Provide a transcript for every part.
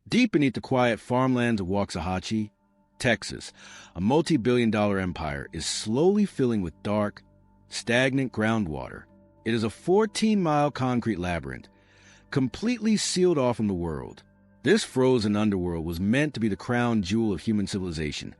Deep beneath the quiet farmlands of Waxahachie, Texas, a multi-billion-dollar empire is slowly filling with dark, stagnant groundwater. It is a 14-mile concrete labyrinth, completely sealed off from the world. This frozen underworld was meant to be the crown jewel of human civilization,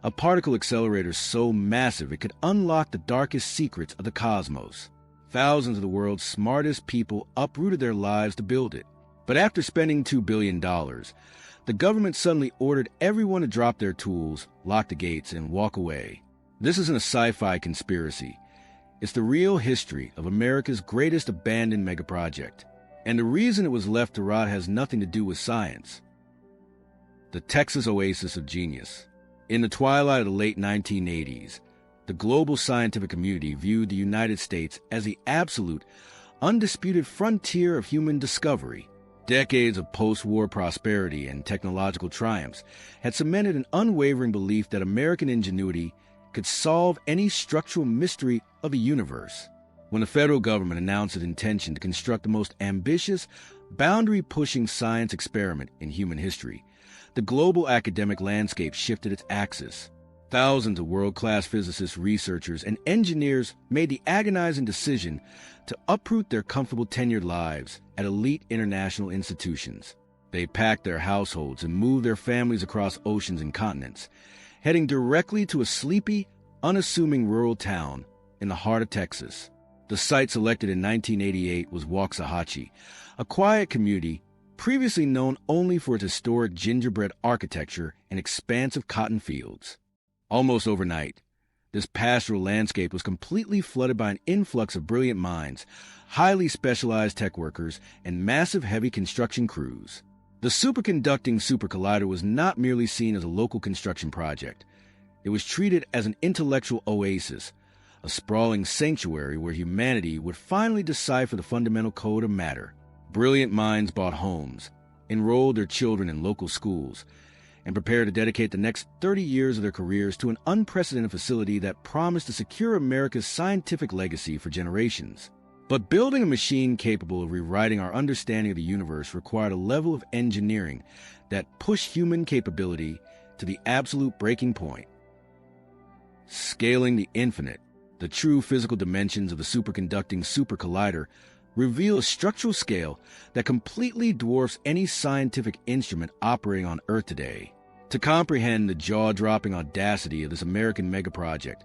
a particle accelerator so massive it could unlock the darkest secrets of the cosmos. Thousands of the world's smartest people uprooted their lives to build it. But after spending $2 billion, the government suddenly ordered everyone to drop their tools, lock the gates, and walk away. This isn't a sci-fi conspiracy. It's the real history of America's greatest abandoned megaproject. And the reason it was left to rot has nothing to do with science. The Texas Oasis of genius. In the twilight of the late 1980s, the global scientific community viewed the United States as the absolute, undisputed frontier of human discovery. Decades of post-war prosperity and technological triumphs had cemented an unwavering belief that American ingenuity could solve any structural mystery of the universe. When the federal government announced its intention to construct the most ambitious, boundary-pushing science experiment in human history, the global academic landscape shifted its axis. Thousands of world-class physicists, researchers, and engineers made the agonizing decision to uproot their comfortable tenured lives at elite international institutions. They packed their households and moved their families across oceans and continents, heading directly to a sleepy, unassuming rural town in the heart of Texas. The site selected in 1988 was Waxahachie, a quiet community previously known only for its historic gingerbread architecture and expansive cotton fields. Almost overnight, this pastoral landscape was completely flooded by an influx of brilliant minds, highly specialized tech workers, and massive heavy construction crews. The Superconducting Super Collider was not merely seen as a local construction project. It was treated as an intellectual oasis, a sprawling sanctuary where humanity would finally decipher the fundamental code of matter. Brilliant minds bought homes, enrolled their children in local schools, and prepared to dedicate the next 30 years of their careers to an unprecedented facility that promised to secure America's scientific legacy for generations. But building a machine capable of rewriting our understanding of the universe required a level of engineering that pushed human capability to the absolute breaking point. Scaling the infinite, the true physical dimensions of the Superconducting Super Collider reveal a structural scale that completely dwarfs any scientific instrument operating on Earth today. To comprehend the jaw-dropping audacity of this American megaproject,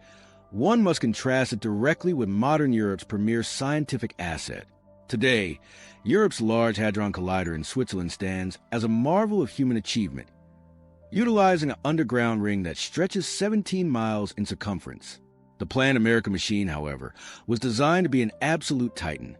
one must contrast it directly with modern Europe's premier scientific asset. Today, Europe's Large Hadron Collider in Switzerland stands as a marvel of human achievement, utilizing an underground ring that stretches 17 miles in circumference. The planned American machine, however, was designed to be an absolute titan,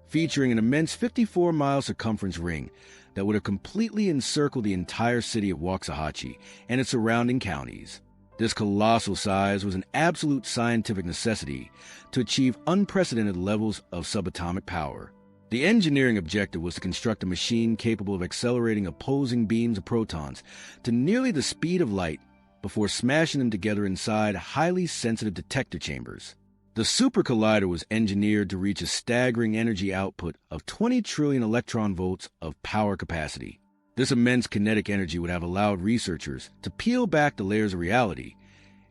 featuring an immense 54-mile circumference ring that would have completely encircled the entire city of Waxahachie and its surrounding counties. This colossal size was an absolute scientific necessity to achieve unprecedented levels of subatomic power. The engineering objective was to construct a machine capable of accelerating opposing beams of protons to nearly the speed of light before smashing them together inside highly sensitive detector chambers. The Super Collider was engineered to reach a staggering energy output of 20 trillion electron volts of power capacity. This immense kinetic energy would have allowed researchers to peel back the layers of reality,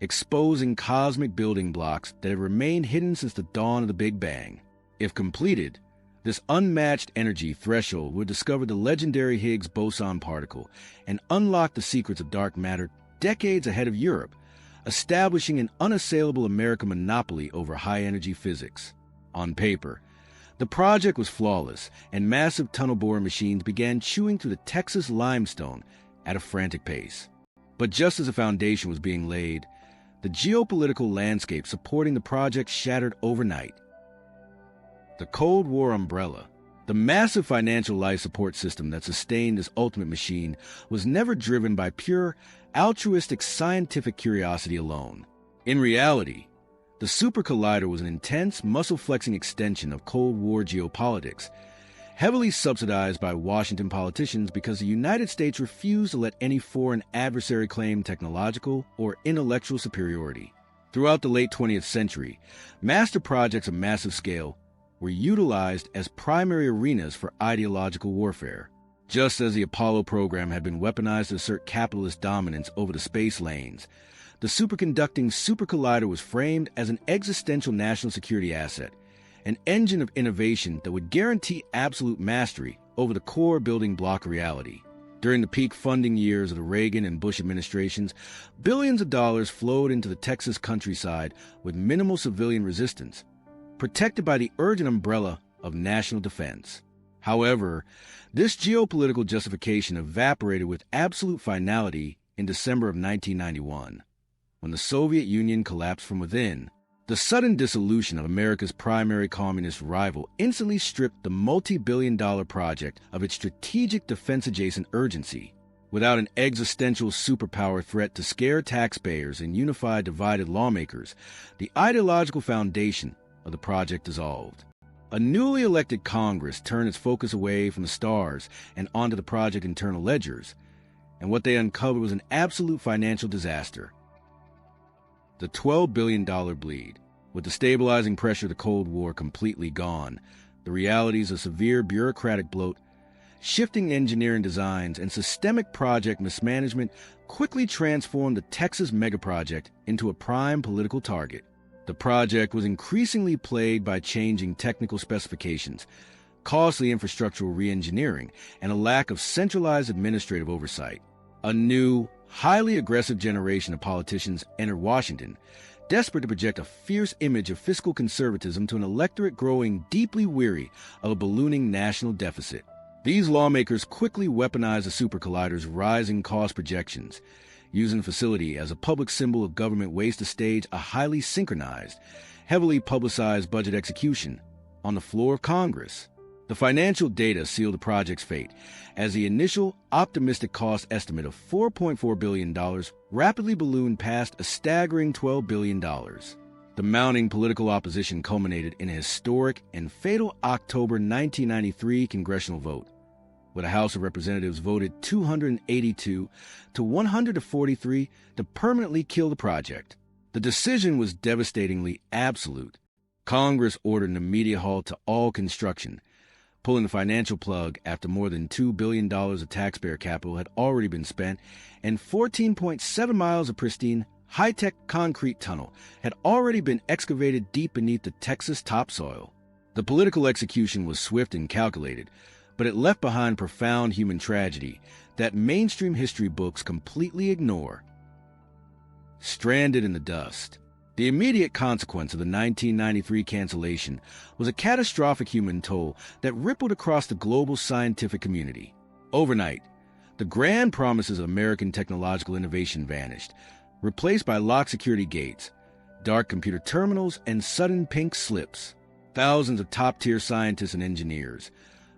exposing cosmic building blocks that have remained hidden since the dawn of the Big Bang. If completed, this unmatched energy threshold would discover the legendary Higgs Boson particle and unlock the secrets of dark matter decades ahead of Europe, establishing an unassailable American monopoly over high-energy physics. On paper, the project was flawless, and massive tunnel-boring machines began chewing through the Texas limestone at a frantic pace. But just as the foundation was being laid, the geopolitical landscape supporting the project shattered overnight. The Cold War umbrella, the massive financial life support system that sustained this ultimate machine, was never driven by pure, altruistic scientific curiosity alone. In reality, the Super Collider was an intense, muscle-flexing extension of Cold War geopolitics, heavily subsidized by Washington politicians because the United States refused to let any foreign adversary claim technological or intellectual superiority. Throughout the late 20th century, master projects of massive scale were utilized as primary arenas for ideological warfare. Just as the Apollo program had been weaponized to assert capitalist dominance over the space lanes, the Superconducting Super Collider was framed as an existential national security asset, an engine of innovation that would guarantee absolute mastery over the core building block of reality. During the peak funding years of the Reagan and Bush administrations, billions of dollars flowed into the Texas countryside with minimal civilian resistance, protected by the urgent umbrella of national defense. However, this geopolitical justification evaporated with absolute finality in December of 1991, when the Soviet Union collapsed from within. The sudden dissolution of America's primary communist rival instantly stripped the multi-billion-dollar project of its strategic defense-adjacent urgency. Without an existential superpower threat to scare taxpayers and unify divided lawmakers, the ideological foundation of the project dissolved. A newly elected Congress turned its focus away from the stars and onto the project internal ledgers, and what they uncovered was an absolute financial disaster. The $12 billion bleed. With the stabilizing pressure of the Cold War completely gone, the realities of severe bureaucratic bloat, shifting engineering designs, and systemic project mismanagement quickly transformed the Texas Megaproject into a prime political target. The project was increasingly plagued by changing technical specifications, costly infrastructural re-engineering, and a lack of centralized administrative oversight. A new, highly aggressive generation of politicians entered Washington, desperate to project a fierce image of fiscal conservatism to an electorate growing deeply weary of a ballooning national deficit. These lawmakers quickly weaponized the Super Collider's rising cost projections, using the facility as a public symbol of government ways to stage a highly synchronized, heavily publicized budget execution on the floor of Congress. The financial data sealed the project's fate, as the initial optimistic cost estimate of $4.4 billion rapidly ballooned past a staggering $12 billion. The mounting political opposition culminated in a historic and fatal October 1993 congressional vote, where the House of Representatives voted 282 to 143 to permanently kill the project. The decision was devastatingly absolute. Congress ordered an immediate halt to all construction, pulling the financial plug after more than $2 billion of taxpayer capital had already been spent, and 14.7 miles of pristine, high-tech concrete tunnel had already been excavated deep beneath the Texas topsoil. The political execution was swift and calculated, but it left behind profound human tragedy that mainstream history books completely ignore. Stranded in the dust. The immediate consequence of the 1993 cancellation was a catastrophic human toll that rippled across the global scientific community. Overnight, the grand promises of American technological innovation vanished, replaced by locked security gates, dark computer terminals, and sudden pink slips. Thousands of top-tier scientists and engineers,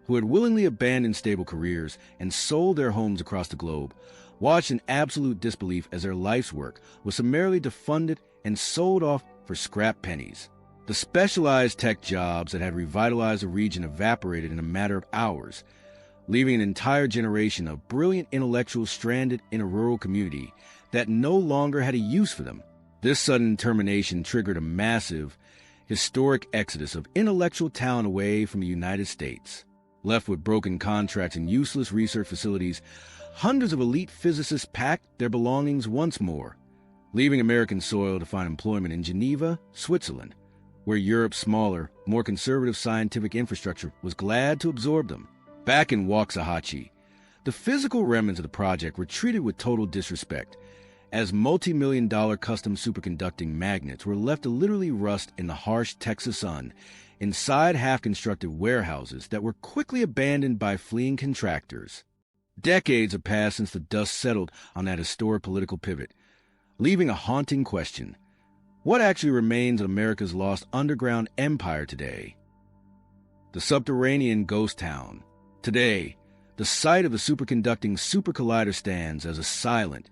who had willingly abandoned stable careers and sold their homes across the globe, watched in absolute disbelief as their life's work was summarily defunded and sold off for scrap pennies. The specialized tech jobs that had revitalized the region evaporated in a matter of hours, leaving an entire generation of brilliant intellectuals stranded in a rural community that no longer had a use for them. This sudden termination triggered a massive, historic exodus of intellectual talent away from the United States. Left with broken contracts and useless research facilities, hundreds of elite physicists packed their belongings once more, leaving American soil to find employment in Geneva, Switzerland, where Europe's smaller, more conservative scientific infrastructure was glad to absorb them. Back in Waxahachie, the physical remnants of the project were treated with total disrespect, as multi-million-dollar custom superconducting magnets were left to literally rust in the harsh Texas sun inside half-constructed warehouses that were quickly abandoned by fleeing contractors. Decades have passed since the dust settled on that historic political pivot, leaving a haunting question. What actually remains of America's lost underground empire today? The Subterranean ghost town. Today, the site of the Superconducting Super Collider stands as a silent,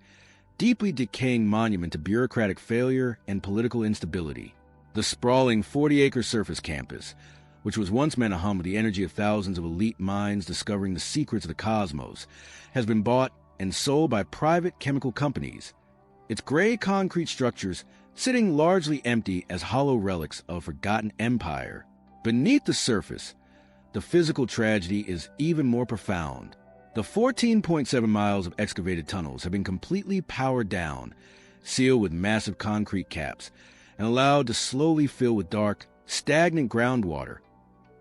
deeply decaying monument to bureaucratic failure and political instability. The sprawling 40-acre surface campus, which was once meant to hum with the energy of thousands of elite minds discovering the secrets of the cosmos, has been bought and sold by private chemical companies, its gray concrete structures sitting largely empty as hollow relics of a forgotten empire. Beneath the surface, the physical tragedy is even more profound. The 14.7 miles of excavated tunnels have been completely powered down, sealed with massive concrete caps, and allowed to slowly fill with dark, stagnant groundwater,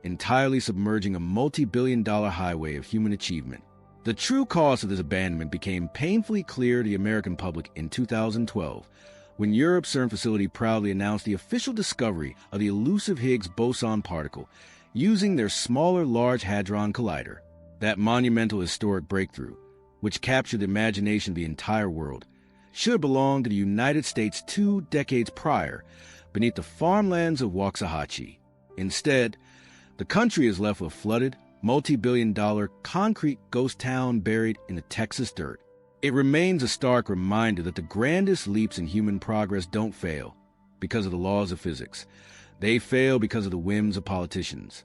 entirely submerging a multi-billion-dollar highway of human achievement. The true cost of this abandonment became painfully clear to the American public in 2012, when Europe's CERN facility proudly announced the official discovery of the elusive Higgs Boson particle using their smaller Large Hadron Collider. That monumental historic breakthrough, which captured the imagination of the entire world, should have belonged to the United States 2 decades prior, beneath the farmlands of Waxahachie. Instead, the country is left with a flooded, multi-billion-dollar concrete ghost town buried in the Texas dirt. It remains a stark reminder that the grandest leaps in human progress don't fail because of the laws of physics. They fail because of the whims of politicians.